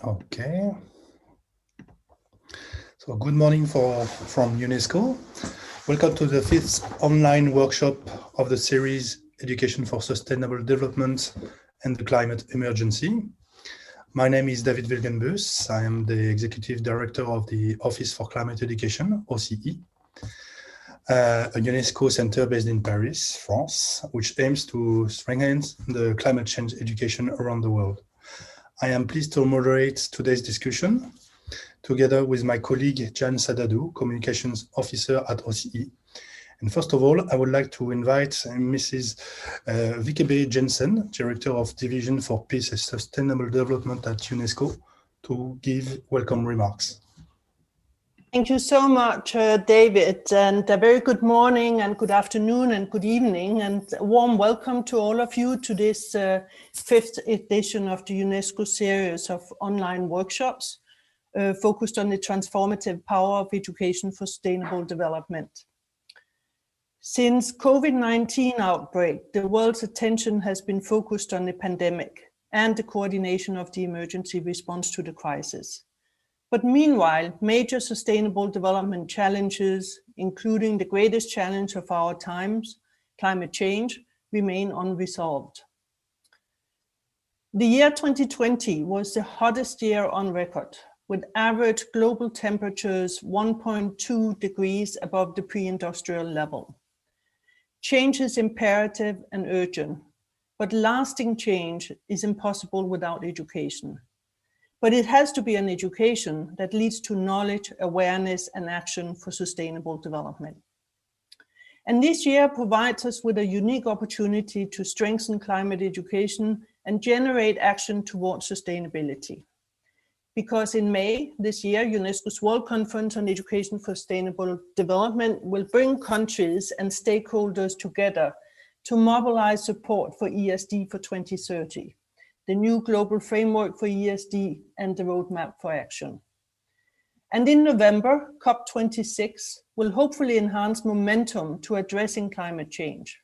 Okay. So good morning from UNESCO. Welcome to the 5th online workshop of the series Education for Sustainable Development and the Climate Emergency. My name is David Wilgenbus. I am the Executive Director of the Office for Climate Education, OCE, a UNESCO center based in Paris, France, which aims to strengthen the climate change education around the world. I am pleased to moderate today's discussion together with my colleague Jan Sadadou, Communications Officer at OCE. And first of all, I would like to invite Mrs. Vikebe Jensen, Director of Division for Peace and Sustainable Development at UNESCO, to give welcome remarks. Thank you so much, David, and a very good morning and good afternoon and good evening, and a warm welcome to all of you to this 5th edition of the UNESCO series of online workshops focused on the transformative power of education for sustainable development. Since COVID-19 outbreak, the world's attention has been focused on the pandemic and the coordination of the emergency response to the crisis. But meanwhile, major sustainable development challenges, including the greatest challenge of our times, climate change, remain unresolved. The year 2020 was the hottest year on record, with average global temperatures 1.2 degrees above the pre-industrial level. Change is imperative and urgent, but lasting change is impossible without education. But it has to be an education that leads to knowledge, awareness, and action for sustainable development. And this year provides us with a unique opportunity to strengthen climate education and generate action towards sustainability. Because in May this year, UNESCO's World Conference on Education for Sustainable Development will bring countries and stakeholders together to mobilize support for ESD for 2030. The new global framework for ESD and the roadmap for action. And in November, COP26 will hopefully enhance momentum to addressing climate change.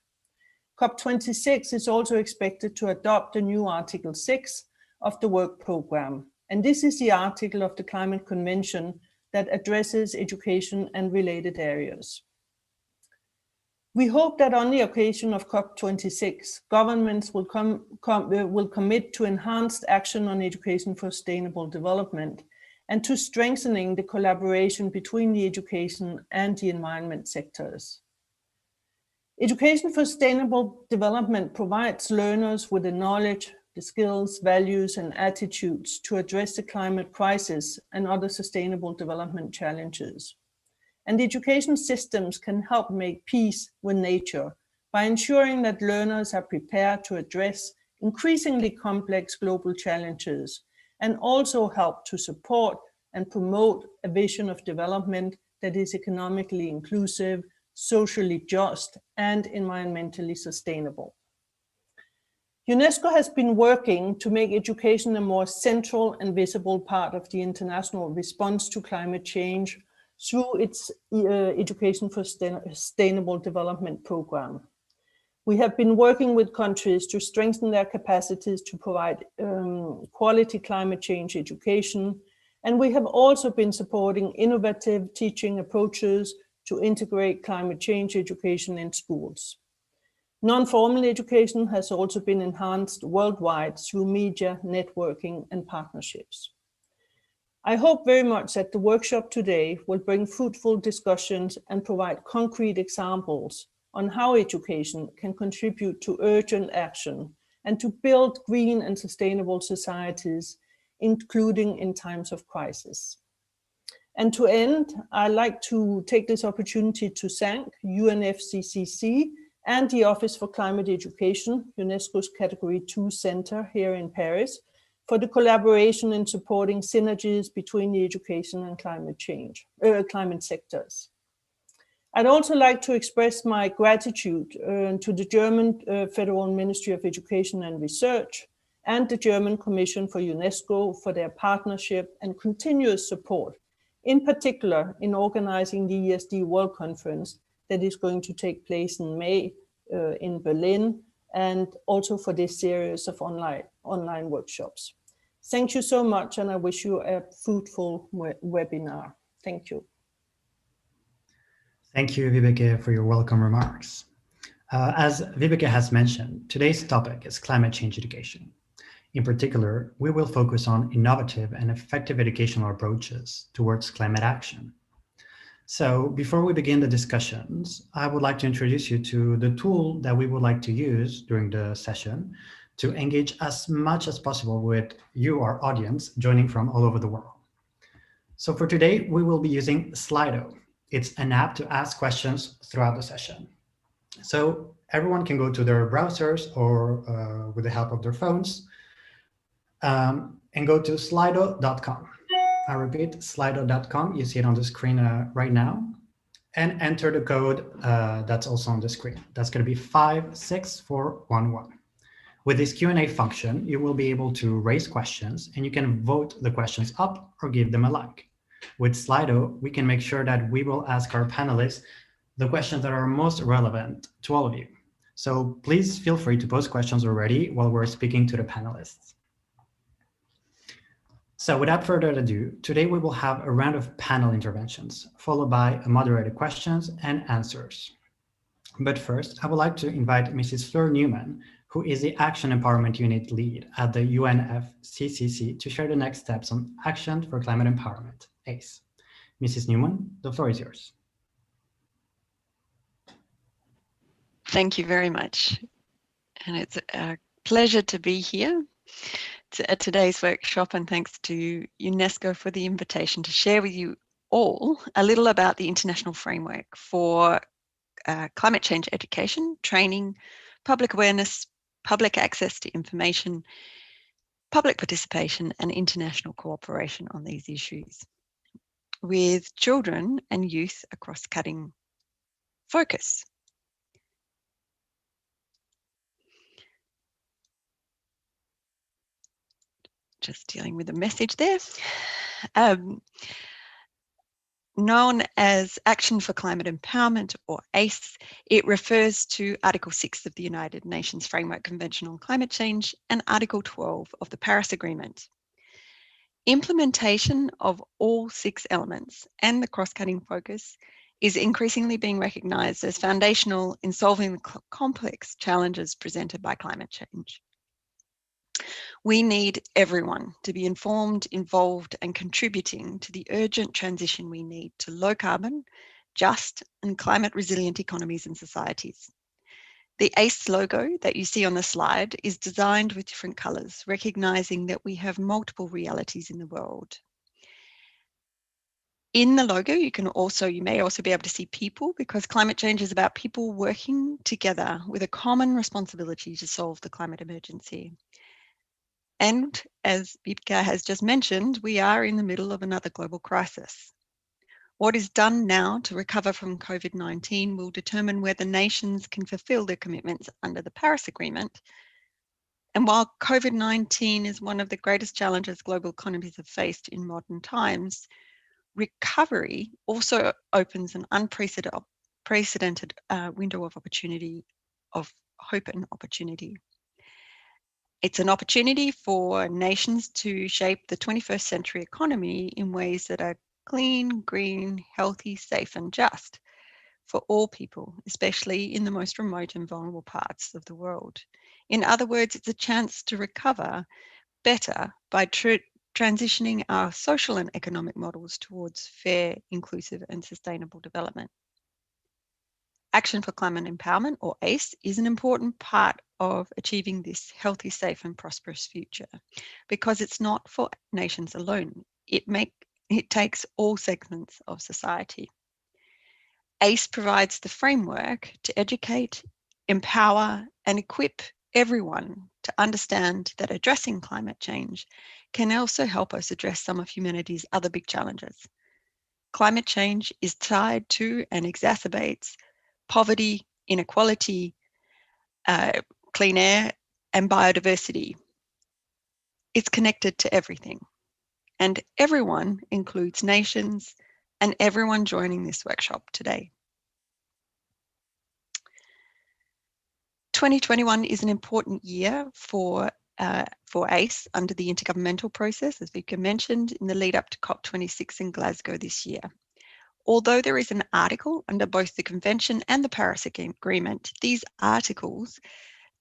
COP26 is also expected to adopt the new Article 6 of the work program. And this is the article of the Climate Convention that addresses education and related areas. We hope that on the occasion of COP26, governments will commit to enhanced action on education for sustainable development and to strengthening the collaboration between the education and the environment sectors. Education for sustainable development provides learners with the knowledge, the skills, values, and attitudes to address the climate crisis and other sustainable development challenges. And education systems can help make peace with nature by ensuring that learners are prepared to address increasingly complex global challenges and also help to support and promote a vision of development that is economically inclusive, socially just, and environmentally sustainable. UNESCO has been working to make education a more central and visible part of the international response to climate change through its Education for Sustainable Development program. We have been working with countries to strengthen their capacities to provide quality climate change education, and we have also been supporting innovative teaching approaches to integrate climate change education in schools. Non-formal education has also been enhanced worldwide through media, networking, and partnerships. I hope very much that the workshop today will bring fruitful discussions and provide concrete examples on how education can contribute to urgent action and to build green and sustainable societies, including in times of crisis. And to end, I'd like to take this opportunity to thank UNFCCC and the Office for Climate Education, UNESCO's Category 2 Center here in Paris, for the collaboration in supporting synergies between the education and climate sectors. I'd also like to express my gratitude to the German Federal Ministry of Education and Research and the German Commission for UNESCO for their partnership and continuous support, in particular in organizing the ESD World Conference that is going to take place in May in Berlin, and also for this series of online workshops. Thank you so much, and I wish you a fruitful webinar. Thank you. Thank you, Vibeke, for your welcome remarks. As Vibeke has mentioned, today's topic is climate change education. In particular, we will focus on innovative and effective educational approaches towards climate action. So before we begin the discussions, I would like to introduce you to the tool that we would like to use during the session to engage as much as possible with you, our audience, joining from all over the world. So for today, we will be using Slido. It's an app to ask questions throughout the session. So everyone can go to their browsers or with the help of their phones and go to slido.com. I repeat, slido.com. You see it on the screen right now, and enter the code that's also on the screen. That's going to be 56411. With this Q&A function, you will be able to raise questions, and you can vote the questions up or give them a like. With Slido, we can make sure that we will ask our panelists the questions that are most relevant to all of you. So please feel free to post questions already while we're speaking to the panelists. So without further ado, today we will have a round of panel interventions, followed by moderated questions and answers. But first, I would like to invite Mrs. Fleur Newman, who is the Action Empowerment Unit Lead at the UNFCCC, to share the next steps on Action for Climate Empowerment, ACE. Mrs. Newman, the floor is yours. Thank you very much. And it's a pleasure to be here at today's workshop, and thanks to UNESCO for the invitation to share with you all a little about the international framework for climate change education, training, public awareness, public access to information, public participation, and international cooperation on these issues, with children and youth a cross-cutting focus. Just dealing with a message there. Known as Action for Climate Empowerment, or ACE, it refers to Article 6 of the United Nations Framework Convention on Climate Change and Article 12 of the Paris Agreement. Implementation of all 6 elements and the cross-cutting focus is increasingly being recognised as foundational in solving the complex challenges presented by climate change. We need everyone to be informed, involved, and contributing to the urgent transition we need to low carbon, just, and climate resilient economies and societies. The ACE logo that you see on the slide is designed with different colours, recognising that we have multiple realities in the world. In the logo, you may also be able to see people, because climate change is about people working together with a common responsibility to solve the climate emergency. And as Vibeke has just mentioned, we are in the middle of another global crisis. What is done now to recover from COVID-19 will determine whether nations can fulfill their commitments under the Paris Agreement. And while COVID-19 is one of the greatest challenges global economies have faced in modern times, recovery also opens an unprecedented window of opportunity, of hope and opportunity. It's an opportunity for nations to shape the 21st century economy in ways that are clean, green, healthy, safe, and just for all people, especially in the most remote and vulnerable parts of the world. In other words, it's a chance to recover better by transitioning our social and economic models towards fair, inclusive, and sustainable development. Action for Climate Empowerment, or ACE, is an important part of achieving this healthy, safe, and prosperous future, because it's not for nations alone. It takes all segments of society. ACE provides the framework to educate, empower, and equip everyone to understand that addressing climate change can also help us address some of humanity's other big challenges. Climate change is tied to and exacerbates poverty, inequality, clean air, and biodiversity. It's connected to everything. And everyone includes nations and everyone joining this workshop today. 2021 is an important year for for ACE under the intergovernmental process, as Vika mentioned, in the lead up to COP26 in Glasgow this year. Although there is an article under both the Convention and the Paris Agreement, these articles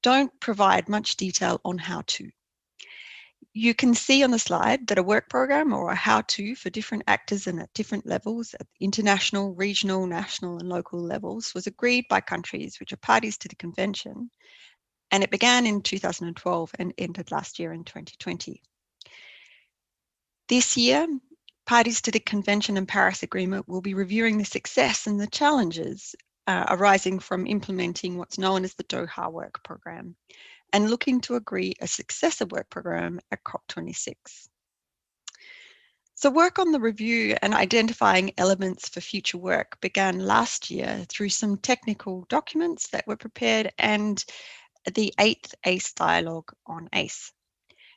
don't provide much detail on how to. You can see on the slide that a work program or a how-to for different actors and at different levels, at international, regional, national and local levels, was agreed by countries which are parties to the Convention, and it began in 2012 and ended last year in 2020. This year, parties to the Convention and Paris Agreement will be reviewing the success and the challenges arising from implementing what's known as the Doha Work Programme, and looking to agree a successor work program at COP26. So work on the review and identifying elements for future work began last year through some technical documents that were prepared and the 8th ACE dialogue on ACE,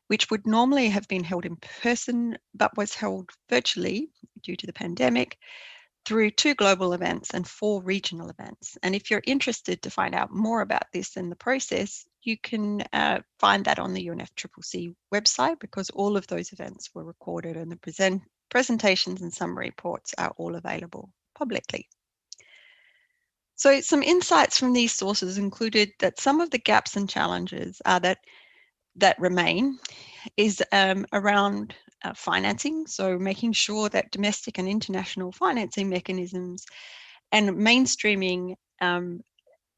which would normally have been held in person, but was held virtually due to the pandemic through 2 global events and 4 regional events. And if you're interested to find out more about this and the process, you can find that on the UNFCCC website, because all of those events were recorded and the presentations and summary reports are all available publicly. So some insights from these sources included that some of the gaps and challenges that remain is around financing, so making sure that domestic and international financing mechanisms and mainstreaming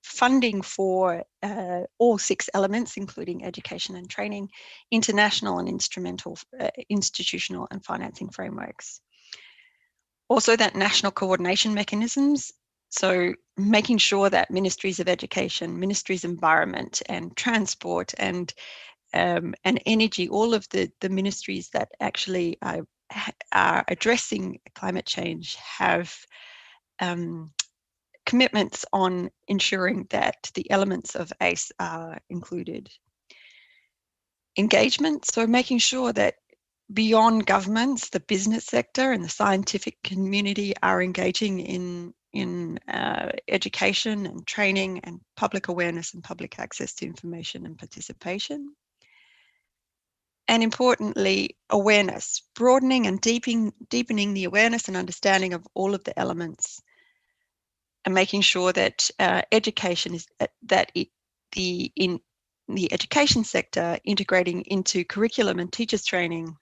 funding for all 6 elements, including education and training, international and institutional and financing frameworks. Also that national coordination mechanisms, so making sure that ministries of education, ministries of environment and transport and energy, all of the ministries that actually are addressing climate change have commitments on ensuring that the elements of ACE are included. Engagement, so making sure that beyond governments, the business sector and the scientific community are engaging in education and training and public awareness and public access to information and participation. And importantly, awareness, broadening and deepening the awareness and understanding of all of the elements, and making sure that education is in the education sector integrating into curriculum and teachers training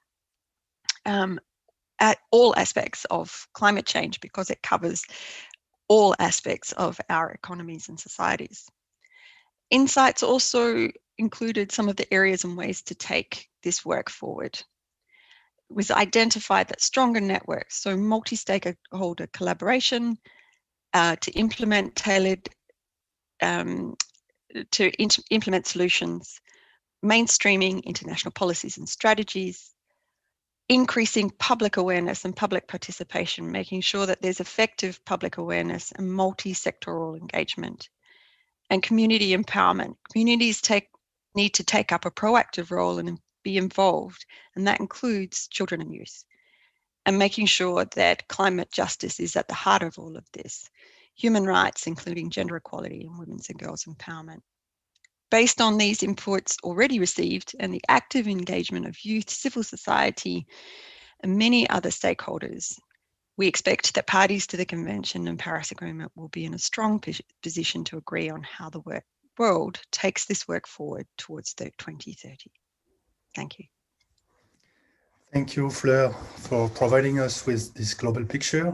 at all aspects of climate change, because it covers all aspects of our economies and societies. Insights also included some of the areas and ways to take this work forward. It was identified that stronger networks, so multi-stakeholder collaboration to implement tailored, implement solutions, mainstreaming international policies and strategies, increasing public awareness and public participation, making sure that there's effective public awareness and multi-sectoral engagement, and community empowerment. Communities need to take up a proactive role and be involved, and that includes children and youth, and making sure that climate justice is at the heart of all of this. Human rights, including gender equality and women's and girls' empowerment. Based on these inputs already received and the active engagement of youth, civil society, and many other stakeholders, we expect that parties to the Convention and Paris Agreement will be in a strong position to agree on how the world takes this work forward towards the 2030. Thank you. Thank you, Fleur, for providing us with this global picture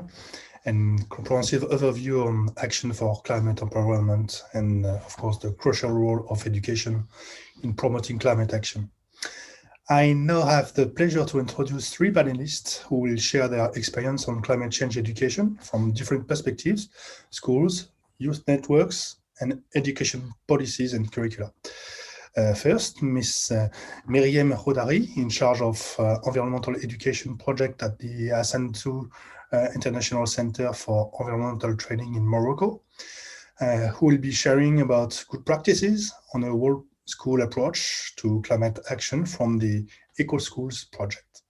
and comprehensive overview on action for climate empowerment and, of course, the crucial role of education in promoting climate action. I now have the pleasure to introduce 3 panelists who will share their experience on climate change education from different perspectives: schools, youth networks, and education policies and curricula. First, Ms. Myriam Hodari, in charge of environmental education project at the Hassan II International Center for Environmental Training in Morocco, who will be sharing about good practices on a whole school approach to climate action from the Eco Schools project.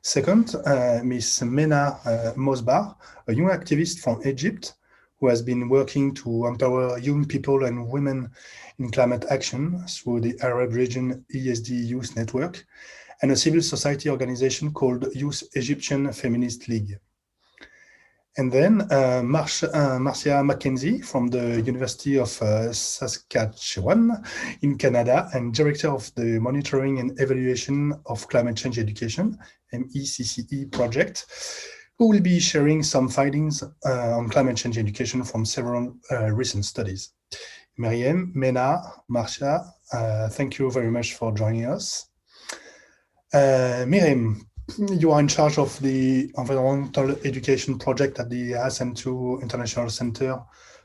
Second, Ms. Mena Mosbar, a young activist from Egypt, who has been working to empower young people and women in climate action through the Arab Region ESD Youth Network and a civil society organization called Youth Egyptian Feminist League. And then Marcia McKenzie from the University of Saskatchewan in Canada and director of the Monitoring and Evaluation of Climate Change Education, MECCE project, who will be sharing some findings on climate change education from several recent studies. Miriam, Mena, Marcia, thank you very much for joining us. Miriam, you are in charge of the environmental education project at the Hassan II International Center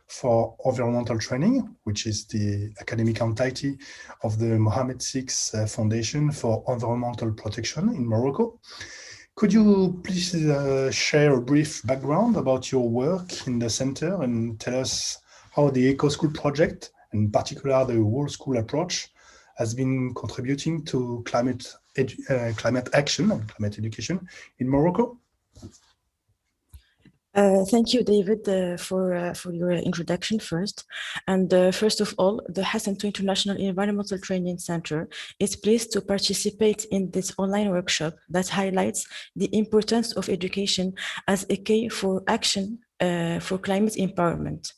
for Environmental Training, which is the academic entity of the Mohammed VI Foundation for Environmental Protection in Morocco. Could you please share a brief background about your work in the center and tell us how the Eco School project, in particular the World School approach, has been contributing to climate action and climate education in Morocco? Thank you, David, for your introduction first. And first of all, the Hassan II International Environmental Training Center is pleased to participate in this online workshop that highlights the importance of education as a key for action for climate empowerment.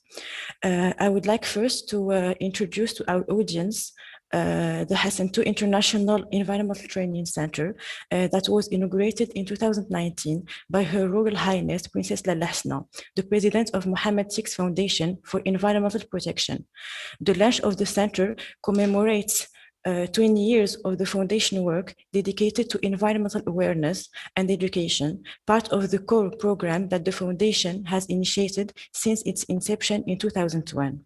I would like first to introduce to our audience the Hassan II International Environmental Training Center that was inaugurated in 2019 by Her Royal Highness Princess Lalla Hasna, the President of Mohammed VI Foundation for Environmental Protection. The launch of the center commemorates 20 years of the foundation work dedicated to environmental awareness and education, part of the core program that the foundation has initiated since its inception in 2001.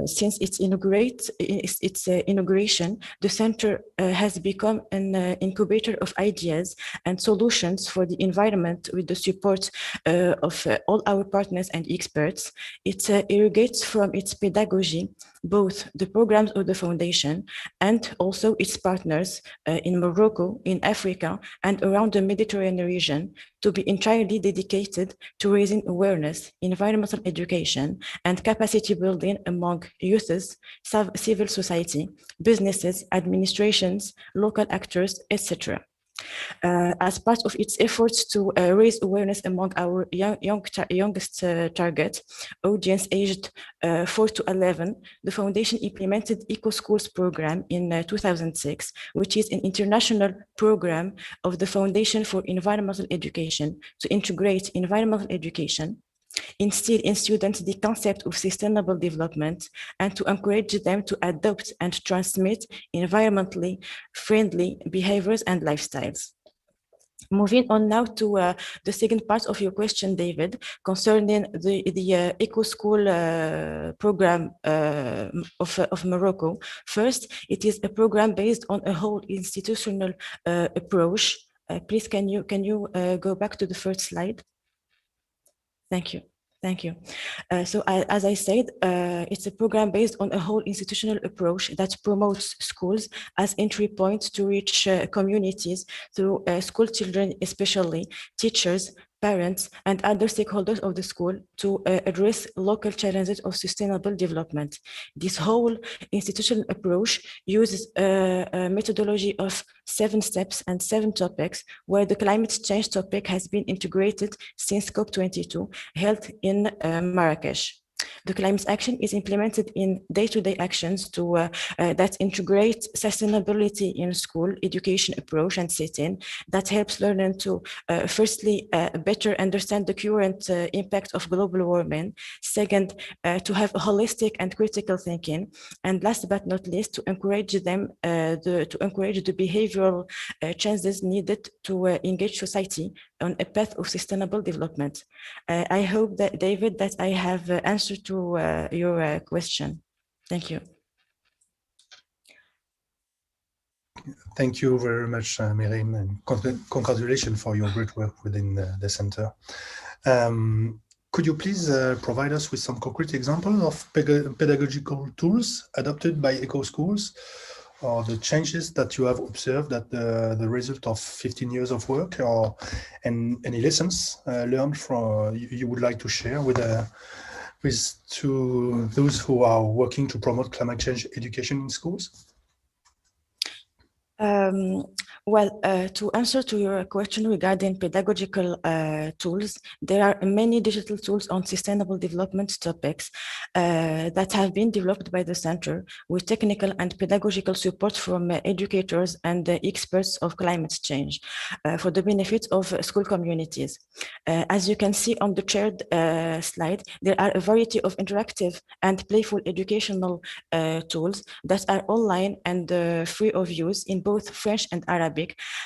Since its inauguration, the center has become an incubator of ideas and solutions for the environment with the support of all our partners and experts. It irrigates from its pedagogy both the programs of the foundation and also its partners in Morocco, in Africa, and around the Mediterranean region to be entirely dedicated to raising awareness, environmental education, and capacity building among youths, civil society, businesses, administrations, local actors, etc. As part of its efforts to raise awareness among our youngest target audience aged 4 to 11, the foundation implemented Eco Schools program in 2006, which is an international program of the Foundation for Environmental Education to integrate environmental education, instill in students the concept of sustainable development, and to encourage them to adopt and transmit environmentally friendly behaviors and lifestyles. Moving on now to the second part of your question, David, concerning the Eco School program of Morocco. First, it is a program based on a whole institutional approach. Please, can you go back to the first slide? Thank you. Thank you. So as I said, it's a program based on a whole institutional approach that promotes schools as entry points to reach communities through school children, especially teachers, parents, and other stakeholders of the school to address local challenges of sustainable development. This whole institutional approach uses a methodology of 7 steps and 7 topics, where the climate change topic has been integrated since COP22, held in Marrakesh. The climate action is implemented in day-to-day actions to that integrate sustainability in school education approach and setting that helps learners to firstly better understand the current impact of global warming, second to have a holistic and critical thinking, and last but not least to encourage them to encourage the behavioral changes needed to engage society on a path of sustainable development. I hope that, David, that I have answered to your question. Thank you. Thank you very much, Miriam, and congratulations for your great work within the center. Could you please provide us with some concrete examples of pedagogical tools adopted by Eco Schools or the changes that you have observed at the result of 15 years of work, and any lessons learned from you would like to share with to those who are working to promote climate change education in schools? To answer to your question regarding pedagogical tools, there are many digital tools on sustainable development topics that have been developed by the Center with technical and pedagogical support from educators and experts of climate change for the benefit of school communities. As you can see on the shared slide, there are a variety of interactive and playful educational tools that are online and free of use in both French and Arabic,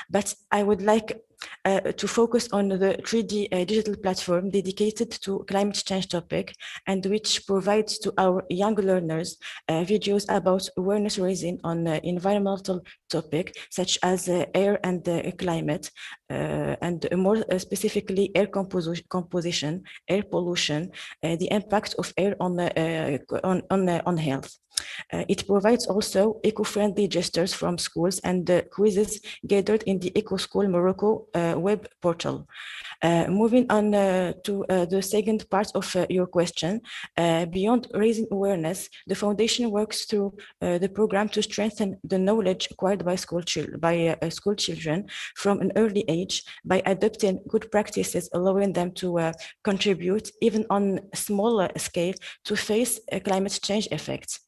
but I would like to focus on the 3D digital platform dedicated to climate change topic, and which provides to our young learners videos about awareness raising on environmental topic such as air and climate, and more specifically air composition, air pollution, the impact of air on health. It provides also eco-friendly gestures from schools and quizzes gathered in the EcoSchool Morocco web portal. Moving on to the second part of your question, beyond raising awareness, the Foundation works through the program to strengthen the knowledge acquired by school children from an early age by adopting good practices, allowing them to contribute even on a smaller scale to face climate change effects.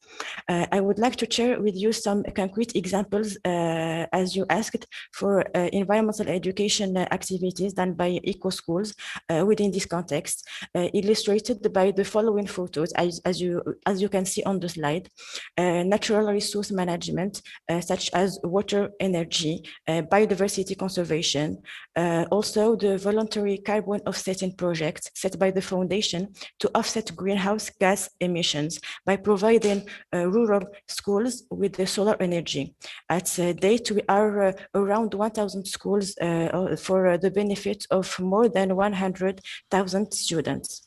I would like to share with you some concrete examples, as you asked, for environmental education activities done by eco-schools within this context, illustrated by the following photos, as you can see on the slide. Natural resource management, such as water, energy, biodiversity conservation, also the voluntary carbon offsetting project set by the Foundation to offset greenhouse gas emissions by providing rural schools with the solar energy. At date, we are around 1,000 schools for the benefit of more than 100,000 students.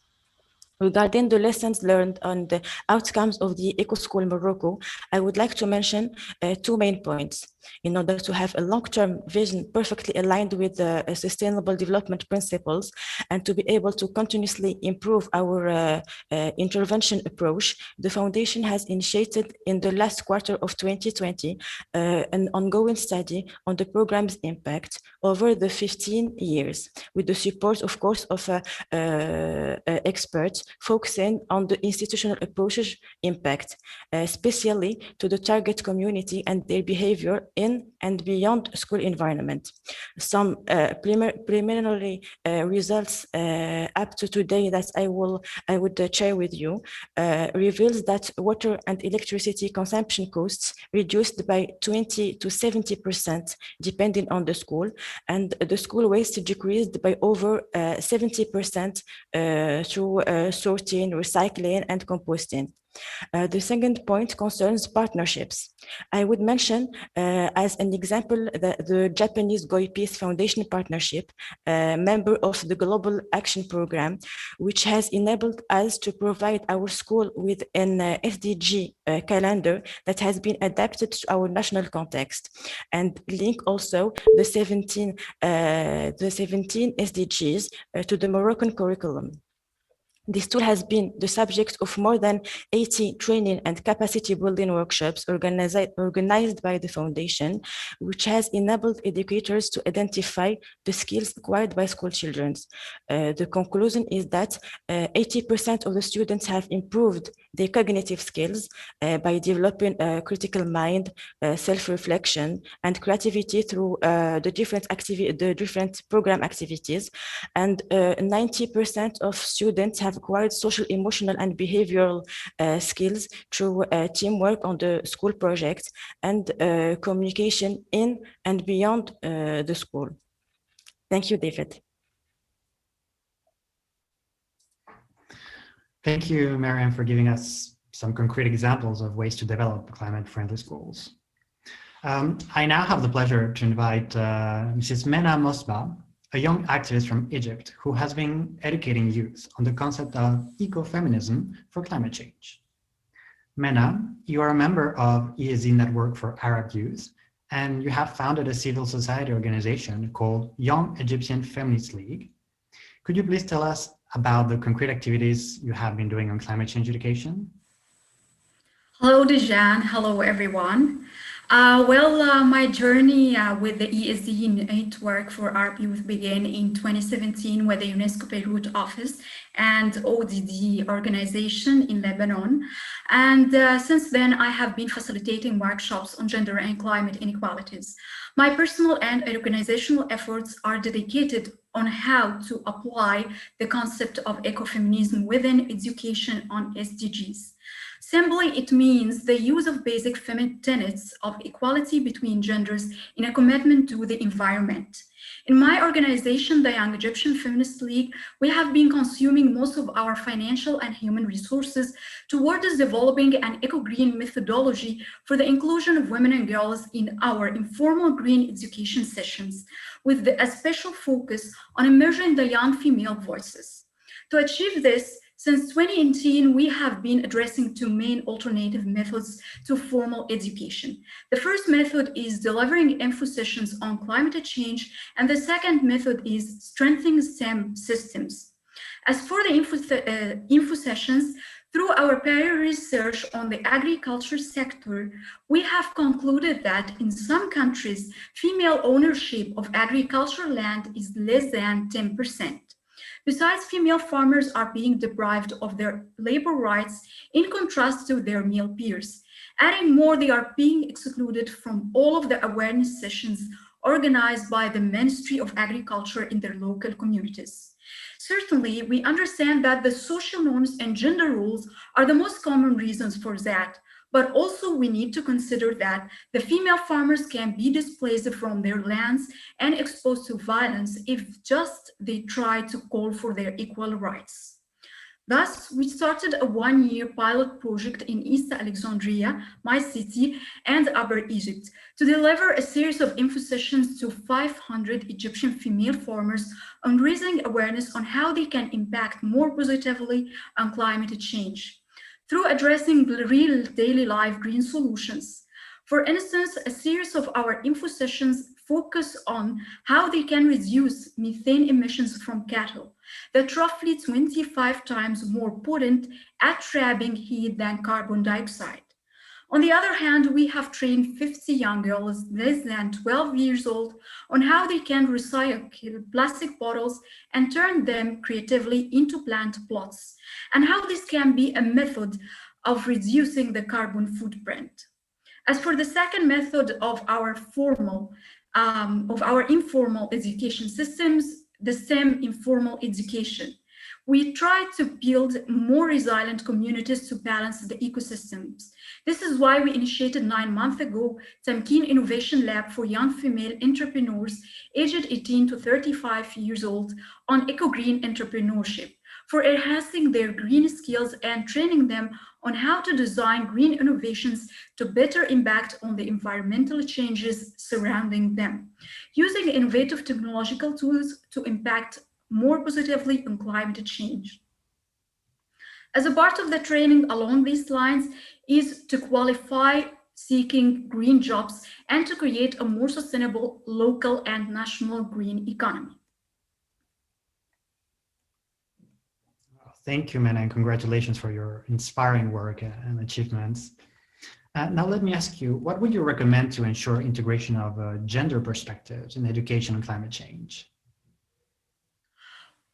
Regarding the lessons learned on the outcomes of the EcoSchool Morocco, I would like to mention two main points. In order to have a long-term vision perfectly aligned with the sustainable development principles and to be able to continuously improve our intervention approach, the Foundation has initiated in the last quarter of 2020 an ongoing study on the program's impact over the 15 years, with the support, of course, of experts focusing on the institutional approach's impact, especially to the target community and their behavior in and beyond school environment. Some preliminary results up to today that I would share with you reveals that water and electricity consumption costs reduced by 20 to 70% depending on the school, and the school waste decreased by over 70% through sorting, recycling, and composting. The second point concerns partnerships. I would mention as an example the Japanese Goi Peace Foundation partnership, member of the Global Action Program, which has enabled us to provide our school with an SDG calendar that has been adapted to our national context, and link also the 17 SDGs to the Moroccan curriculum. This tool has been the subject of more than 80 training and capacity building workshops organized by the Foundation, which has enabled educators to identify the skills acquired by school children. The conclusion is that 80% of the students have improved their cognitive skills by developing a critical mind, self-reflection, and creativity through the different program activities, and 90% of students have acquired social, emotional, and behavioral skills through teamwork on the school projects and communication in and beyond the school. Thank you, David. Thank you, Mariam, for giving us some concrete examples of ways to develop climate-friendly schools. I now have the pleasure to invite Mrs. Mena Mosba, a young activist from Egypt who has been educating youth on the concept of ecofeminism for climate change. Mena, you are a member of ESE Network for Arab Youth, and you have founded a civil society organization called Young Egyptian Feminist League. Could you please tell us about the concrete activities you have been doing on climate change education? Hello, Dejan. Hello, everyone. My journey with the ESE Network for Arab Youth began in 2017 with the UNESCO Beirut office and ODD organization in Lebanon. And since then, I have been facilitating workshops on gender and climate inequalities. My personal and organizational efforts are dedicated on how to apply the concept of ecofeminism within education on SDGs. Simply, it means the use of basic feminine tenets of equality between genders in a commitment to the environment. In my organization, the Young Egyptian Feminist League, we have been consuming most of our financial and human resources towards developing an eco-green methodology for the inclusion of women and girls in our informal green education sessions, with a special focus on immersing the young female voices. To achieve this, since 2018, we have been addressing two main alternative methods to formal education. The first method is delivering info sessions on climate change, and the second method is strengthening STEM systems. As for the info sessions, through our prior research on the agriculture sector, we have concluded that in some countries, female ownership of agricultural land is less than 10%. Besides, female farmers are being deprived of their labor rights in contrast to their male peers. Adding more, they are being excluded from all of the awareness sessions organized by the Ministry of Agriculture in their local communities. Certainly, we understand that the social norms and gender roles are the most common reasons for that. But also we need to consider that the female farmers can be displaced from their lands and exposed to violence if just they try to call for their equal rights. Thus, we started a one-year pilot project in East Alexandria, my city, and Upper Egypt to deliver a series of info sessions to 500 Egyptian female farmers on raising awareness on how they can impact more positively on climate change through addressing real daily life green solutions. For instance, a series of our info sessions focus on how they can reduce methane emissions from cattle, that roughly 25 times more potent at trapping heat than carbon dioxide. On the other hand, we have trained 50 young girls less than 12 years old on how they can recycle plastic bottles and turn them creatively into plant plots, and how this can be a method of reducing the carbon footprint. As for the second method of our informal education systems, the STEM informal education, we try to build more resilient communities to balance the ecosystems. This is why we initiated 9 months ago Tamkeen Innovation Lab for young female entrepreneurs aged 18 to 35 years old on eco-green entrepreneurship, for enhancing their green skills and training them on how to design green innovations to better impact on the environmental changes surrounding them, using innovative technological tools to impact more positively on climate change. As a part of the training along these lines is to qualify seeking green jobs and to create a more sustainable local and national green economy. Thank you, Mena, and congratulations for your inspiring work and achievements. Now let me ask you, what would you recommend to ensure integration of gender perspectives in education on climate change?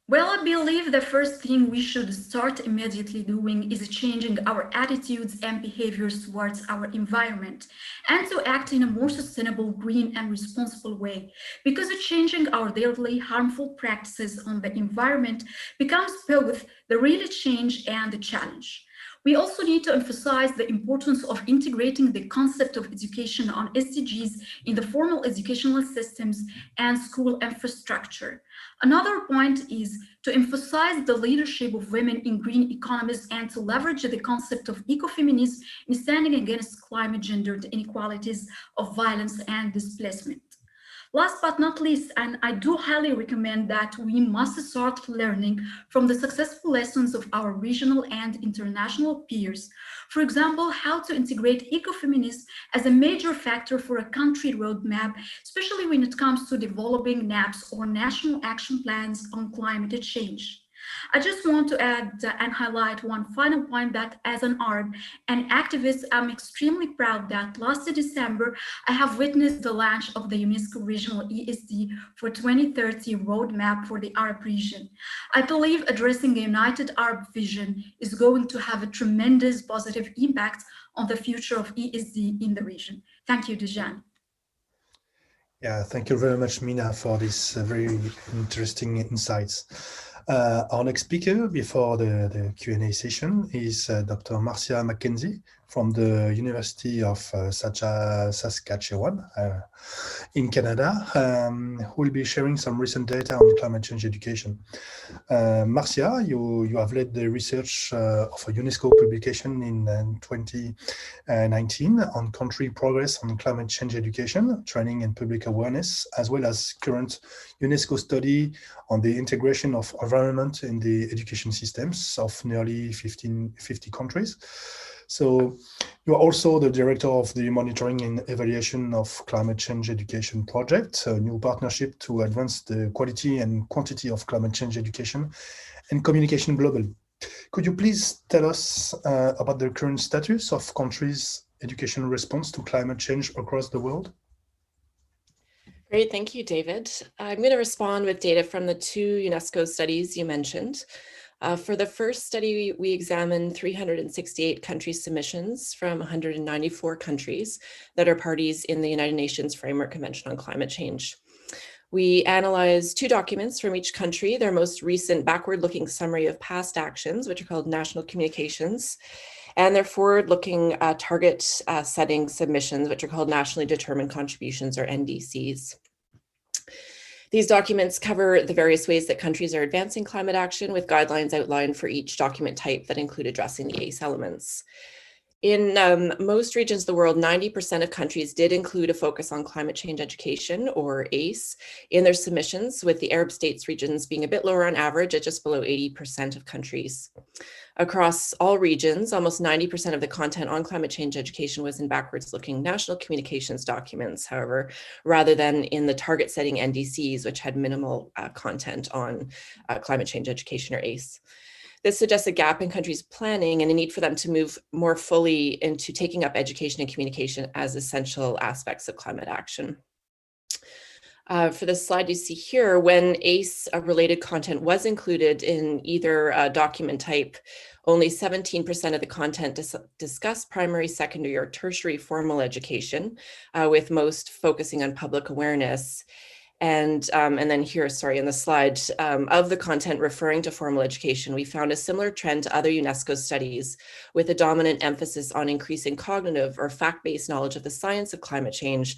Well, I believe the first thing we should start immediately doing is changing our attitudes and behaviors towards our environment and to act in a more sustainable, green, and responsible way, because changing our daily harmful practices on the environment becomes both the real change and the challenge. We also need to emphasize the importance of integrating the concept of education on SDGs in the formal educational systems and school infrastructure. Another point is to emphasize the leadership of women in green economies and to leverage the concept of ecofeminism in standing against climate gendered inequalities of violence and displacement. Last but not least, and I do highly recommend that we must start learning from the successful lessons of our regional and international peers. For example, how to integrate ecofeminism as a major factor for a country roadmap, especially when it comes to developing NAPs or national action plans on climate change. I just want to add and highlight one final point that as an Arab and activist, I'm extremely proud that last December, I have witnessed the launch of the UNESCO Regional ESD for 2030 roadmap for the Arab region. I believe addressing a united Arab vision is going to have a tremendous positive impact on the future of ESD in the region. Thank you, Dejan. Yeah, thank you very much, Mina, for this very interesting insights. Our next speaker before the Q&A session is Dr. Marcia McKenzie from the University of Saskatchewan in Canada, who will be sharing some recent data on climate change education. Marcia, you have led the research of a UNESCO publication in 2019 on country progress on climate change education, training and public awareness, as well as current UNESCO study on the integration of environment in the education systems of nearly 50 countries. So you are also the director of the Monitoring and Evaluation of Climate Change Education Project, a new partnership to advance the quality and quantity of climate change education and communication globally. Could you please tell us about the current status of countries' education response to climate change across the world? Great, thank you, David. I'm going to respond with data from the two UNESCO studies you mentioned. For the first study, we examined 368 country submissions from 194 countries that are parties in the United Nations Framework Convention on Climate Change. We analyzed two documents from each country, their most recent backward-looking summary of past actions, which are called national communications, and their forward-looking target setting submissions, which are called nationally determined contributions, or NDCs. These documents cover the various ways that countries are advancing climate action, with guidelines outlined for each document type that include addressing the ACE elements. In most regions of the world, 90% of countries did include a focus on climate change education, or ACE, in their submissions, with the Arab states regions being a bit lower on average at just below 80% of countries. Across all regions, almost 90% of the content on climate change education was in backwards-looking national communications documents, however, rather than in the target-setting NDCs, which had minimal content on climate change education, or ACE. This suggests a gap in countries' planning and a need for them to move more fully into taking up education and communication as essential aspects of climate action. For the slide you see here, when ACE-related content was included in either document type, only 17% of the content discussed primary, secondary, or tertiary formal education, with most focusing on public awareness. And then here, sorry, in the slide, of the content referring to formal education, we found a similar trend to other UNESCO studies, with a dominant emphasis on increasing cognitive or fact-based knowledge of the science of climate change,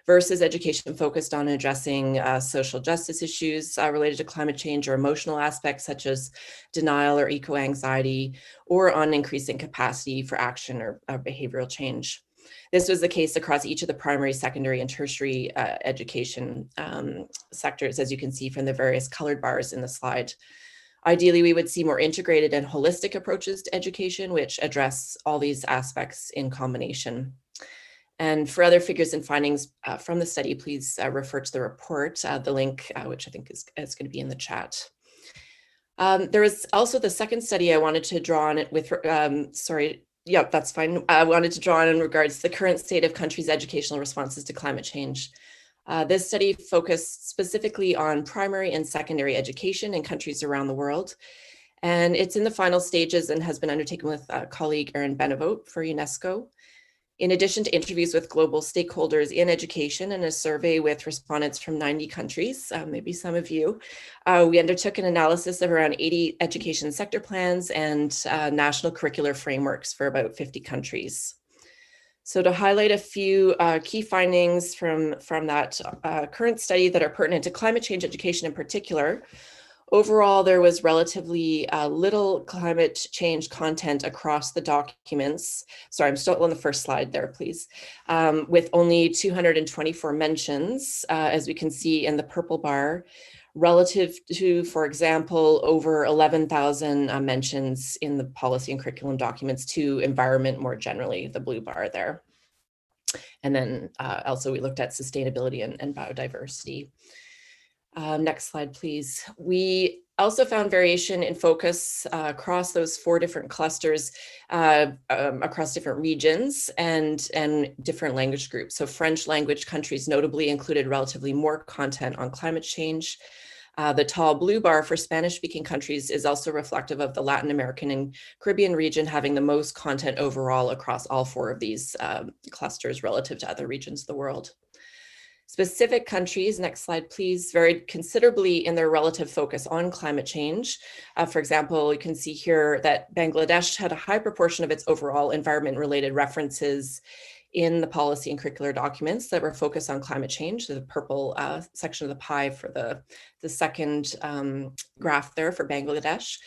versus education focused on addressing social justice issues related to climate change, or emotional aspects such as denial or eco-anxiety, or on increasing capacity for action or behavioral change. This was the case across each of the primary, secondary, and tertiary education sectors, as you can see from the various colored bars in the slide. Ideally, we would see more integrated and holistic approaches to education, which address all these aspects in combination. And for other figures and findings from the study, please refer to the report, the link, which I think is going to be in the chat. There is also the second study I wanted to draw on it with, yeah, that's fine. I wanted to draw on in regards to the current state of countries' educational responses to climate change. This study focused specifically on primary and secondary education in countries around the world. And it's in the final stages and has been undertaken with colleague Erin Benevote for UNESCO. In addition to interviews with global stakeholders in education and a survey with respondents from 90 countries, maybe some of you, we undertook an analysis of around 80 education sector plans and national curricular frameworks for about 50 countries. So to highlight a few key findings from that current study that are pertinent to climate change education in particular, Overall, there was relatively little climate change content across the documents. Sorry, I'm still on the first slide there, please. With only 224 mentions, as we can see in the purple bar, relative to, for example, over 11,000 mentions in the policy and curriculum documents to environment more generally, the blue bar there. And then also we looked at sustainability and biodiversity. Next slide, please. We also found variation in focus across those 4 different clusters, across different regions and different language groups. So French language countries notably included relatively more content on climate change. The tall blue bar for Spanish-speaking countries is also reflective of the Latin American and Caribbean region having the most content overall across all 4 of these clusters relative to other regions of the world. Specific countries, next slide please, varied considerably in their relative focus on climate change. For example, you can see here that Bangladesh had a high proportion of its overall environment-related references in the policy and curricular documents that were focused on climate change, the purple section of the pie for the second graph there for Bangladesh.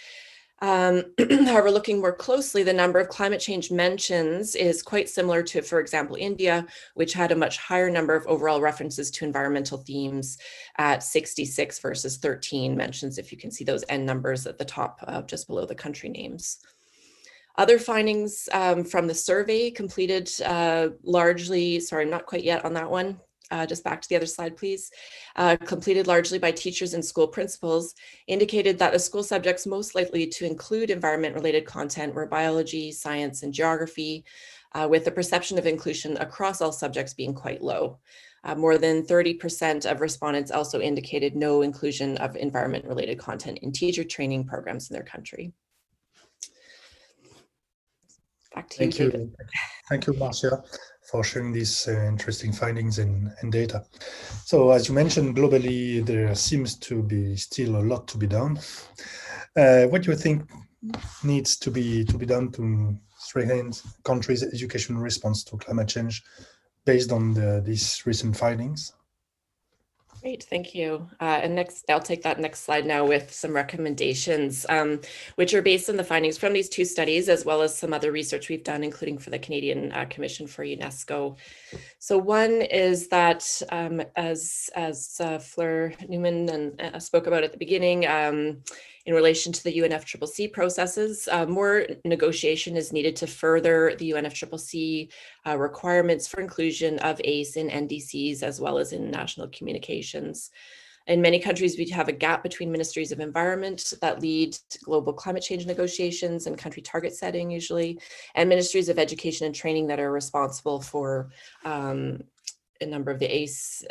However, looking more closely, the number of climate change mentions is quite similar to, for example, India, which had a much higher number of overall references to environmental themes at 66 versus 13 mentions, if you can see those N numbers at the top, just below the country names. Other findings from the survey completed largely, sorry, not quite yet on that one, just back to the other slide, please, completed largely by teachers and school principals, indicated that the school subjects most likely to include environment-related content were biology, science, and geography, with the perception of inclusion across all subjects being quite low. More than 30% of respondents also indicated no inclusion of environment-related content in teacher training programs in their country. Back to you, David. Thank you, Marcia, for sharing these interesting findings and data. So as you mentioned, globally, there seems to be still a lot to be done. What do you think needs to be done to strengthen countries' education response to climate change based on these recent findings? Great, thank you. And next, I'll take that next slide now with some recommendations, which are based on the findings from these 2 studies, as well as some other research we've done, including for the Canadian Commission for UNESCO. So one is that, as Fleur Newman spoke about at the beginning, in relation to the UNFCCC processes, more negotiation is needed to further the UNFCCC requirements for inclusion of ACE in NDCs as well as in national communications. In many countries, we have a gap between ministries of environment that lead to global climate change negotiations and country target setting usually, and ministries of education and training that are responsible for a number of the ACE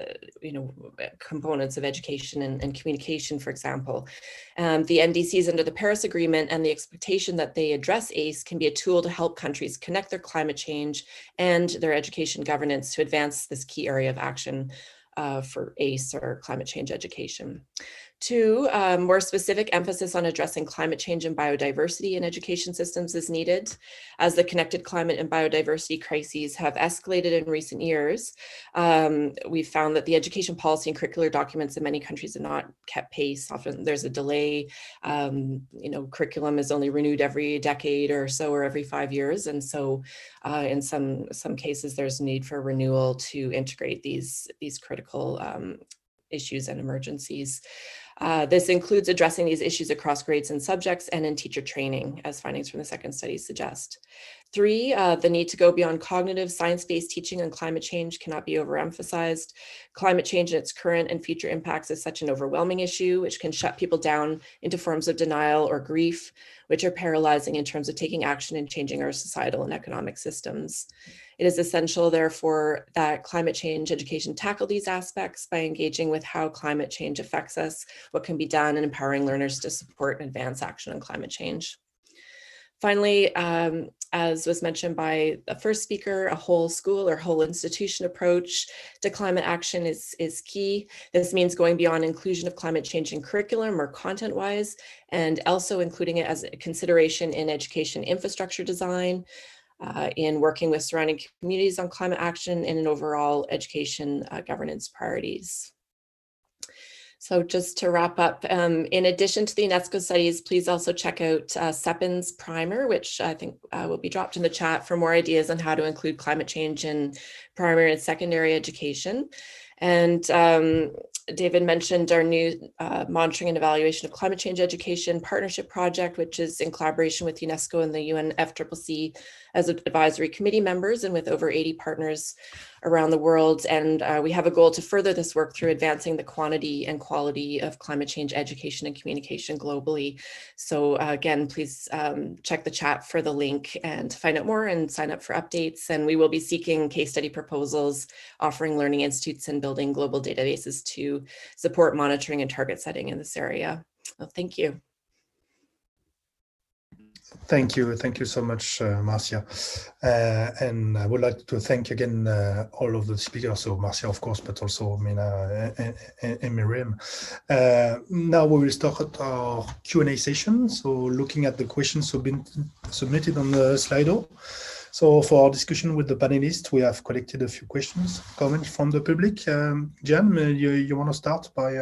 components of education and communication, for example. The NDCs under the Paris Agreement and the expectation that they address ACE can be a tool to help countries connect their climate change and their education governance to advance this key area of action for ACE or climate change education. 2, more specific emphasis on addressing climate change and biodiversity in education systems is needed. As the connected climate and biodiversity crises have escalated in recent years, we've found that the education policy and curricular documents in many countries have not kept pace. Often there's a delay. Curriculum is only renewed every decade or so, or every 5 years. And so in some cases, there's a need for renewal to integrate these critical issues and emergencies. This includes addressing these issues across grades and subjects and in teacher training, as findings from the second study suggest. 3, the need to go beyond cognitive science-based teaching on climate change cannot be overemphasized. Climate change and its current and future impacts is such an overwhelming issue, which can shut people down into forms of denial or grief, which are paralyzing in terms of taking action and changing our societal and economic systems. It is essential, therefore, that climate change education tackle these aspects by engaging with how climate change affects us, what can be done, and empowering learners to support and advance action on climate change. Finally, as was mentioned by the first speaker, a whole school or whole institution approach to climate action is key. This means going beyond inclusion of climate change in curriculum or content-wise, and also including it as a consideration in education infrastructure design, in working with surrounding communities on climate action, and in overall education governance priorities. So just to wrap up, in addition to the UNESCO studies, please also check out SEPIN's primer, which I think will be dropped in the chat for more ideas on how to include climate change in primary and secondary education. And David mentioned our new monitoring and evaluation of climate change education partnership project, which is in collaboration with UNESCO and the UNFCCC as advisory committee members and with over 80 partners around the world. And we have a goal to further this work through advancing the quantity and quality of climate change education and communication globally. So again, please check the chat for the link and find out more and sign up for updates. And we will be seeking case study proposals, offering learning institutes and building global databases to support monitoring and target setting in this area. Well, thank you. Thank you so much, Marcia. And I would like to thank again all of the speakers, so Marcia, of course, but also Mina and Miriam. Now we will start our Q&A session. So looking at the questions been submitted on the Slido. So for our discussion with the panelists, we have collected a few questions, comments from the public. Jan, you want to start by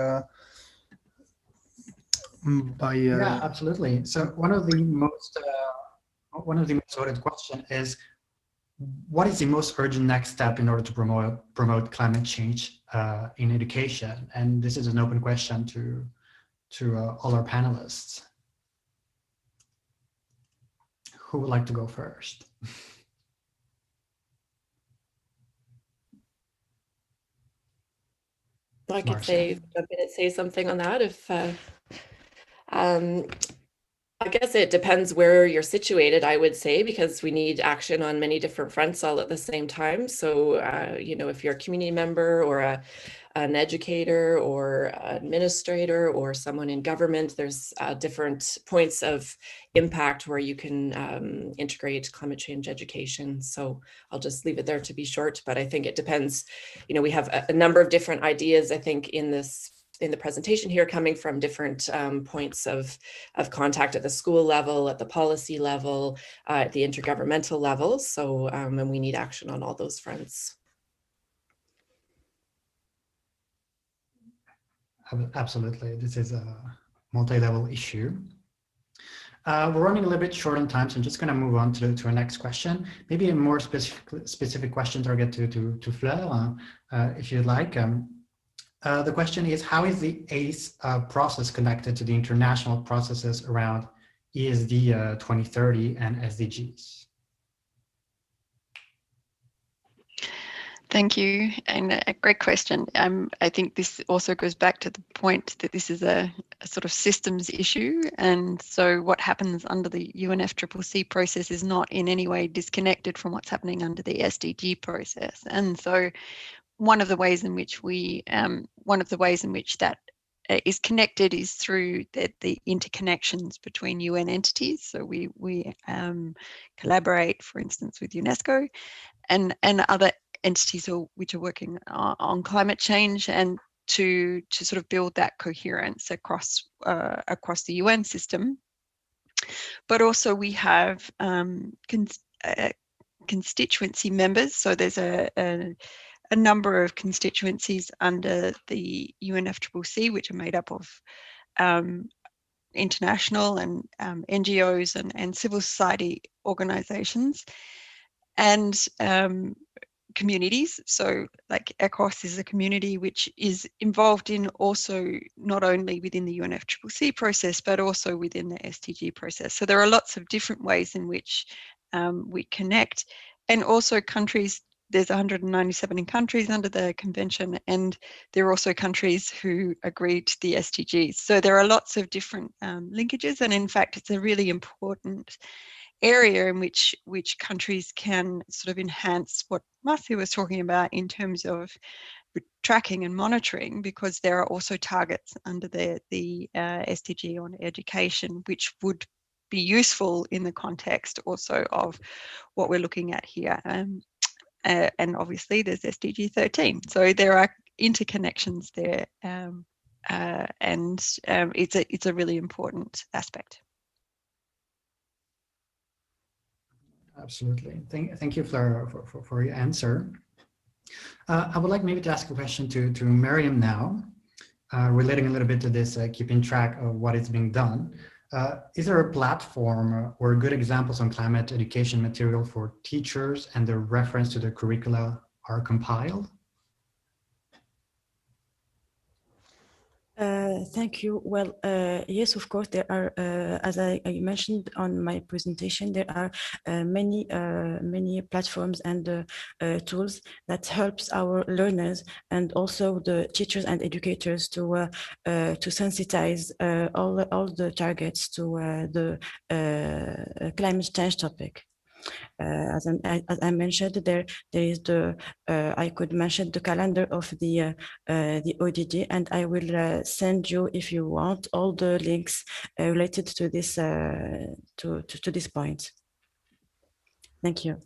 yeah, absolutely. So one of the most voted question is, what is the most urgent next step in order to promote climate change in education? And this is an open question to all our panelists. Who would like to go first? I could say something on that if. I guess it depends where you're situated, I would say, because we need action on many different fronts all at the same time. So, you know, if you're a community member or an educator or administrator or someone in government, there's different points of impact where you can integrate climate change education. So I'll just leave it there to be short, but I think it depends. You know, we have a number of different ideas, I think, in the presentation here, coming from different points of contact at the school level, at the policy level, at the intergovernmental level. So, and we need action on all those fronts. Absolutely, this is a multi-level issue. We're running a little bit short on time, so I'm just going to move on to our next question. Maybe a more specific question target to Fleur, if you'd like. The question is, how is the ACE process connected to the international processes around ESD 2030 and SDGs? Thank you, and a great question. I think this also goes back to the point that this is a sort of systems issue, and so what happens under the UNFCCC process is not in any way disconnected from what's happening under the SDG process. And so one of the ways in which that is connected is through the interconnections between UN entities. So we collaborate, for instance, with UNESCO and other entities which are working on climate change, and to sort of build that coherence across the UN system. But also we have constituency members. So there's a number of constituencies under the UNFCCC, which are made up of international and NGOs and civil society organizations and communities. So like ECOS is a community which is involved in also not only within the UNFCCC process, but also within the SDG process. So there are lots of different ways in which we connect, and also countries. There's 197 countries under the convention, and there are also countries who agree to the SDGs. So there are lots of different linkages, and in fact, it's a really important area in which countries can sort of enhance what Marcia was talking about in terms of tracking and monitoring, because there are also targets under the SDG on education, which would be useful in the context also of what we're looking at here. And obviously there's SDG 13. So there are interconnections there, and it's a really important aspect. Absolutely. Thank you, Fleur, for your answer. I would like maybe to ask a question to Miriam now. relating a little bit to this, keeping track of what is being done, is there a platform or good examples on climate education material for teachers and the reference to the curricula are compiled? Thank you. Well, yes, of course, there are, as I mentioned on my presentation, there are many platforms and tools that helps our learners and also the teachers and educators to sensitize all the targets to the climate change topic. As I mentioned, there is the I could mention the calendar of the ODD, and I will send you, if you want, all the links related to this to this point. Thank you.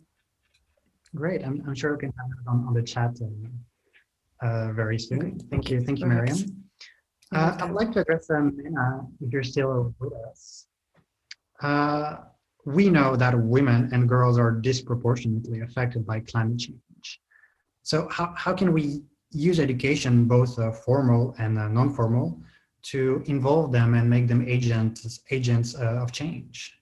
Great. I'm sure we can have it on the chat very soon. Okay. Thank you, Mariam. I'd like to address Mena, if you're still with us. We know that women and girls are disproportionately affected by climate change. So how can we use education, both formal and non-formal, to involve them and make them agents of change?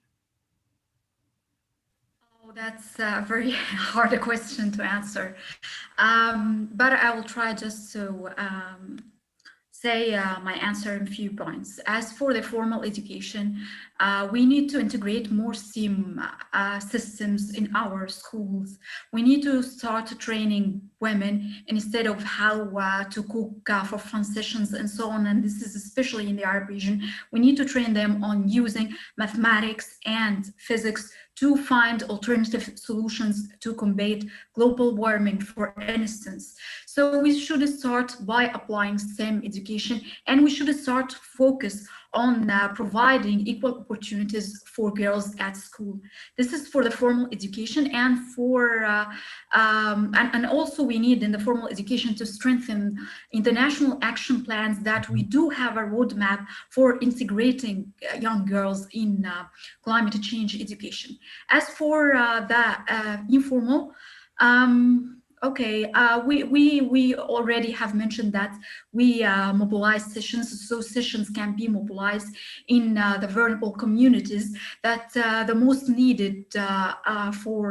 Oh, that's a very hard question to answer. But I will try just to say my answer in a few points. As for the formal education, we need to integrate more STEAM systems in our schools. We need to start training women instead of how to cook for fun sessions and so on. And this is especially in the Arab region. We need to train them on using mathematics and physics to find alternative solutions to combat global warming, for instance. So we should start by applying STEM education, and we should start focus on providing equal opportunities for girls at school. This is for the formal education, and for and also we need in the formal education to strengthen international action plans that we do have a roadmap for integrating young girls in climate change education. As for the informal, okay, we already have mentioned that we mobilize sessions, so sessions can be mobilized in the vulnerable communities that the most needed for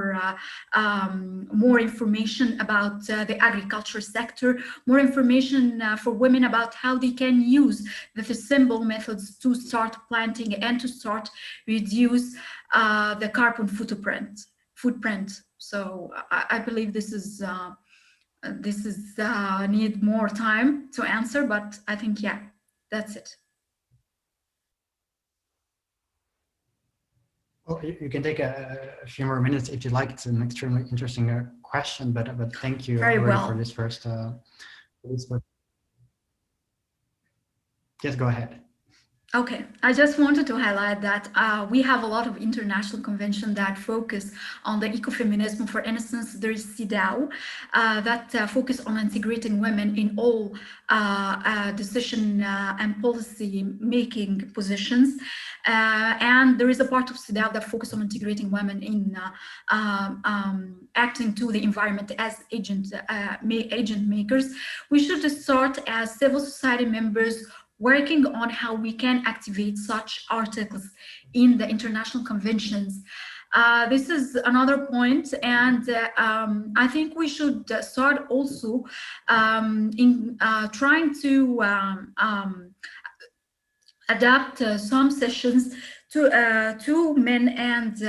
more information about the agriculture sector, more information for women about how they can use the simple methods to start planting and to start reduce the carbon footprint. So I believe this is need more time to answer, but I think, yeah, that's it. Well, you can take a few more minutes if you like. It's an extremely interesting question, but thank you for this first. Yes, go ahead. Okay, I just wanted to highlight that we have a lot of international conventions that focus on the ecofeminism. For instance, there is CEDAW that focus on integrating women in all decision and policy making positions. And there is a part of CEDAW that focus on integrating women in acting to the environment as agent makers. We should start as civil society members working on how we can activate such articles in the international conventions. This is another point, and I think we should start also in trying to adapt some sessions to men and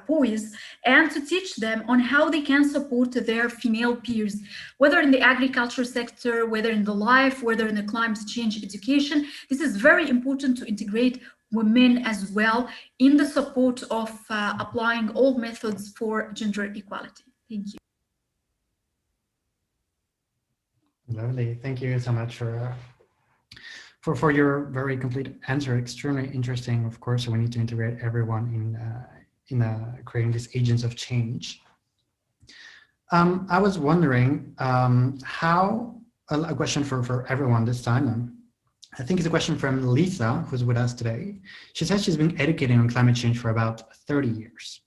boys, and to teach them on how they can support their female peers, whether in the agriculture sector, whether in the life, whether in the climate change education. This is very important to integrate women as well in the support of applying all methods for gender equality. Thank you. Lovely. Thank you so much for your very complete answer. Extremely interesting. Of course, we need to integrate everyone in creating these agents of change. I was wondering how, a question for everyone this time. I think it's a question from Lisa, who's with us today. She says she's been educating on climate change for about 30 years,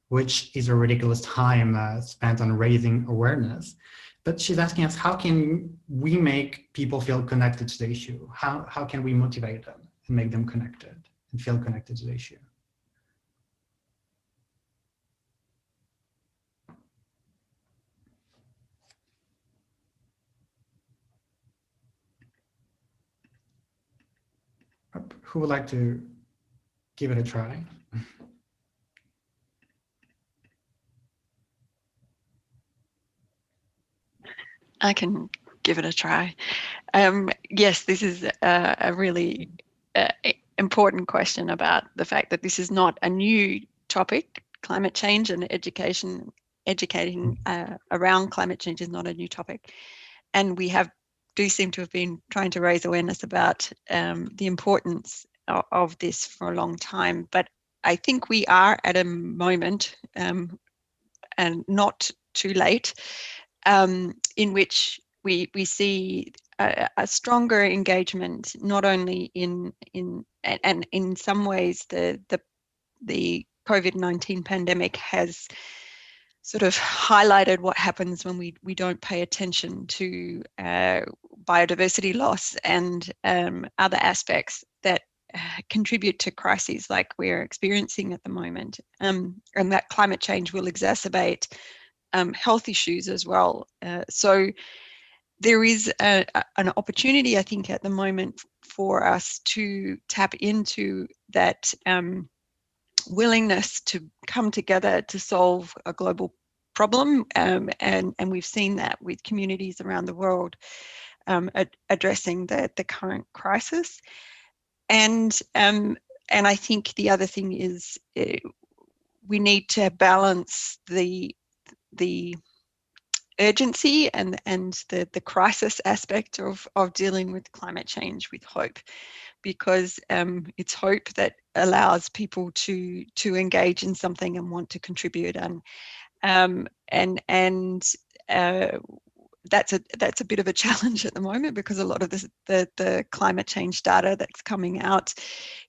which is a ridiculous time spent on raising awareness. But she's asking us, how can we make people feel connected to the issue? How can we motivate them and make them connected and feel connected to the issue? Who would like to give it a try? I can give it a try. Yes, this is a really important question about the fact that this is not a new topic. Climate change and educating around climate change is not a new topic. And we do seem to have been trying to raise awareness about the importance of this for a long time. But I think we are at a moment, and not too late, in which we see a stronger engagement, not only in some ways the COVID-19 pandemic has sort of highlighted what happens when we don't pay attention to biodiversity loss and other aspects that contribute to crises like we're experiencing at the moment, and that climate change will exacerbate health issues as well. So there is an opportunity, I think, at the moment for us to tap into that willingness to come together to solve a global problem, and we've seen that with communities around the world addressing the current crisis. And I think the other thing is we need to balance the urgency and the crisis aspect of dealing with climate change with hope, because it's hope that allows people to engage in something and want to contribute, and that's a bit of a challenge at the moment, because a lot of the climate change data that's coming out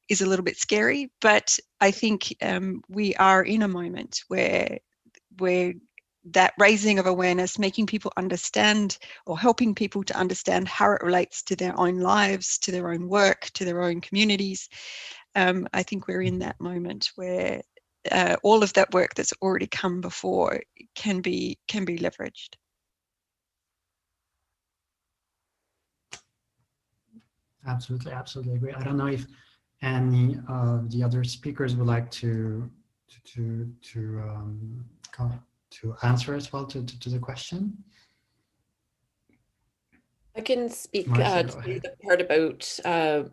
is a little bit scary. But I think we are in a moment where that raising of awareness, making people understand, or helping people to understand how it relates to their own lives, to their own work, to their own communities. I think we're in that moment where all of that work that's already come before can be leveraged. Absolutely, absolutely agree. I don't know if any of the other speakers would like to answer as well to the question. I can speak Marcia, to the part about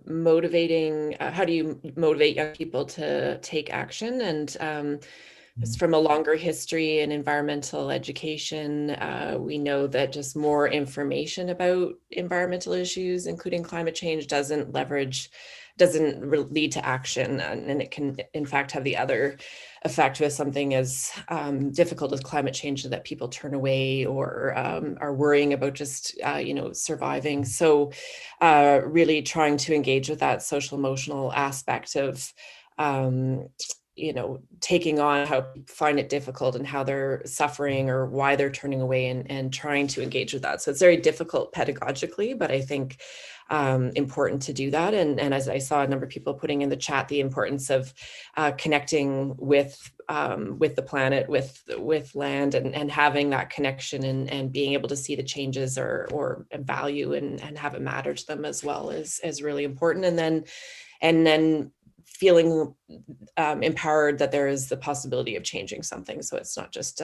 motivating. How do you motivate young people to take action? And it's from a longer history in environmental education. We know that just more information about environmental issues, including climate change, doesn't lead to action, and it can in fact have the other effect with something as difficult as climate change, that people turn away or are worrying about just surviving. So really trying to engage with that social emotional aspect of taking on how people find it difficult and how they're suffering or why they're turning away, and trying to engage with that. So it's very difficult pedagogically, but I think important to do that. And as I saw a number of people putting in the chat, the importance of connecting with the planet, with land, and having that connection, and being able to see the changes or value and have it matter to them as well is really important. And then feeling empowered that there is the possibility of changing something. So it's not just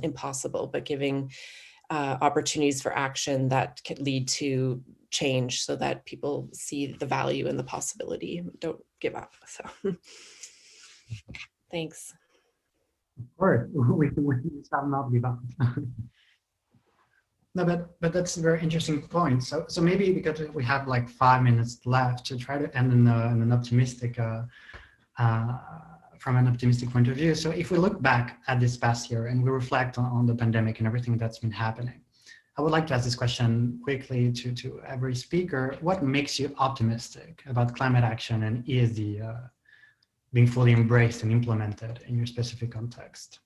impossible, but giving opportunities for action that could lead to change, so that people see the value and the possibility. Don't give up. So thanks. Of course, we shall not give up. No, but that's a very interesting point. So maybe because we have like 5 minutes left, to try to end in an optimistic, from an optimistic point of view. So if we look back at this past year and we reflect on the pandemic and everything that's been happening, I would like to ask this question quickly to every speaker. What makes you optimistic about climate action and ESG being fully embraced and implemented in your specific context?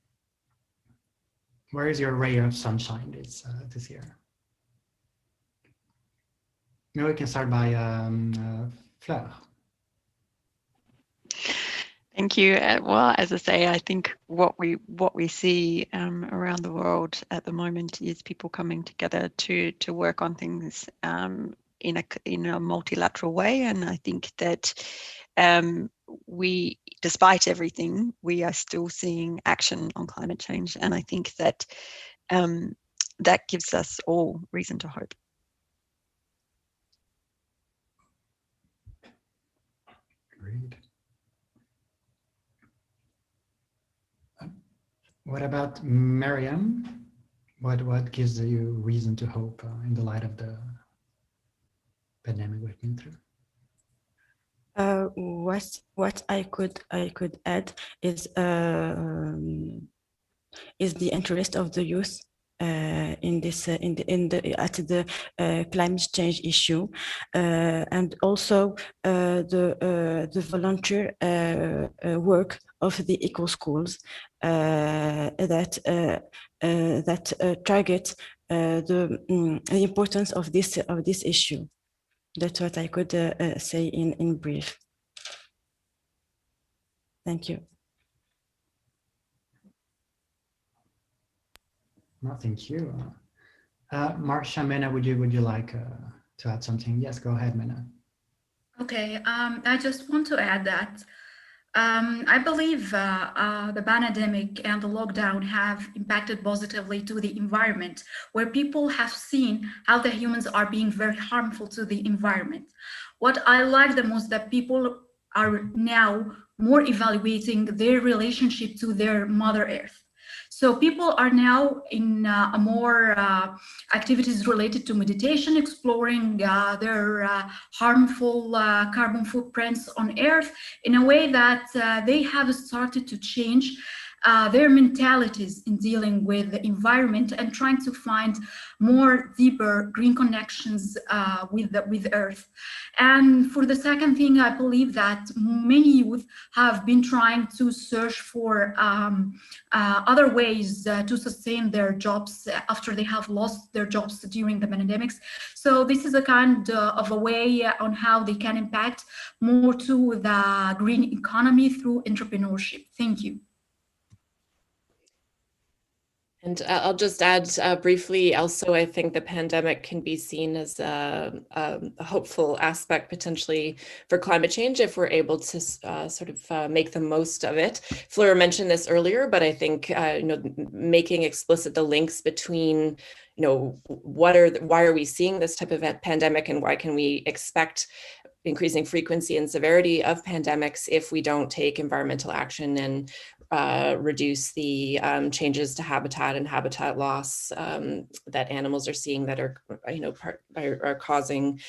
Where is your ray of sunshine this year? Maybe we can start by Fleur. Thank you. Well, as I say, I think what we see around the world at the moment is people coming together to work on things in a multilateral way, and I think that we, despite everything, we are still seeing action on climate change, and I think that that gives us all reason to hope. Great. What about Mariam? What gives you reason to hope in the light of the pandemic we've been through? What I could add is the interest of the youth in this at the climate change issue, and also the volunteer work of the eco schools that target the importance of this issue. That's what I could say in brief. Thank you. No, thank you. Marcia, Mena, would you like to add something? Yes, go ahead, Mena. Okay, I just want to add that I believe the pandemic and the lockdown have impacted positively to the environment, where people have seen how the humans are being very harmful to the environment. What I like the most that people are now more evaluating their relationship to their Mother Earth. So people are now in more activities related to meditation, exploring their harmful carbon footprints on Earth in a way that they have started to change their mentalities in dealing with the environment and trying to find more deeper green connections with Earth. And for the second thing, I believe that many youth have been trying to search for other ways to sustain their jobs after they have lost their jobs during the pandemics. So this is a kind of a way on how they can impact more to the green economy through entrepreneurship. Thank you. And I'll just add briefly, also, I think the pandemic can be seen as a hopeful aspect potentially for climate change if we're able to sort of make the most of it. Fleur mentioned this earlier, but I think making explicit the links between why are we seeing this type of pandemic and why can we expect increasing frequency and severity of pandemics if we don't take environmental action and reduce the changes to habitat and habitat loss that animals are seeing that are causing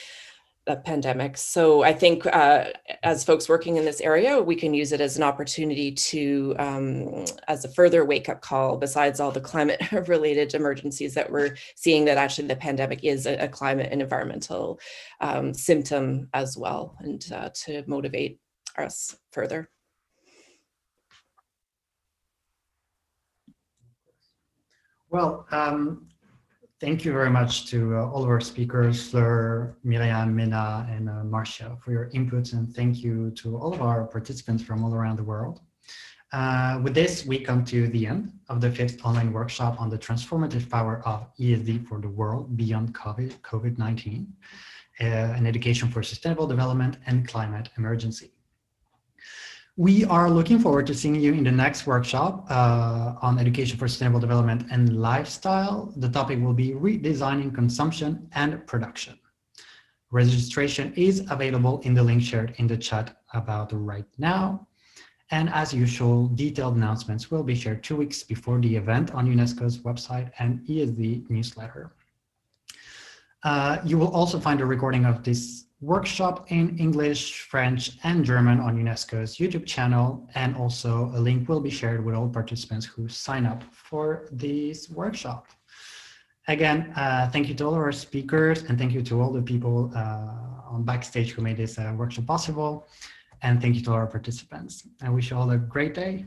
a pandemic. So I think as folks working in this area, we can use it as an opportunity to, as a further wake-up call, besides all the climate-related emergencies that we're seeing, that actually the pandemic is a climate and environmental symptom as well, and to motivate us further. Well, thank you very much to all of our speakers, Fleur, Miriam, Mena, and Marcia, for your inputs, and thank you to all of our participants from all around the world. With this, we come to the end of the 5th online workshop on the transformative power of ESD for the world beyond COVID-19, an education for sustainable development and climate emergency. We are looking forward to seeing you in the next workshop on education for sustainable development and lifestyle. The topic will be redesigning consumption and production. Registration is available in the link shared in the chat about right now. And as usual, detailed announcements will be shared 2 weeks before the event on UNESCO's website and ESD newsletter. You will also find a recording of this workshop in English, French, and German on UNESCO's YouTube channel, and also a link will be shared with all participants who sign up for this workshop. Again, thank you to all of our speakers, and thank you to all the people on backstage who made this workshop possible, and thank you to our participants. I wish you all a great day.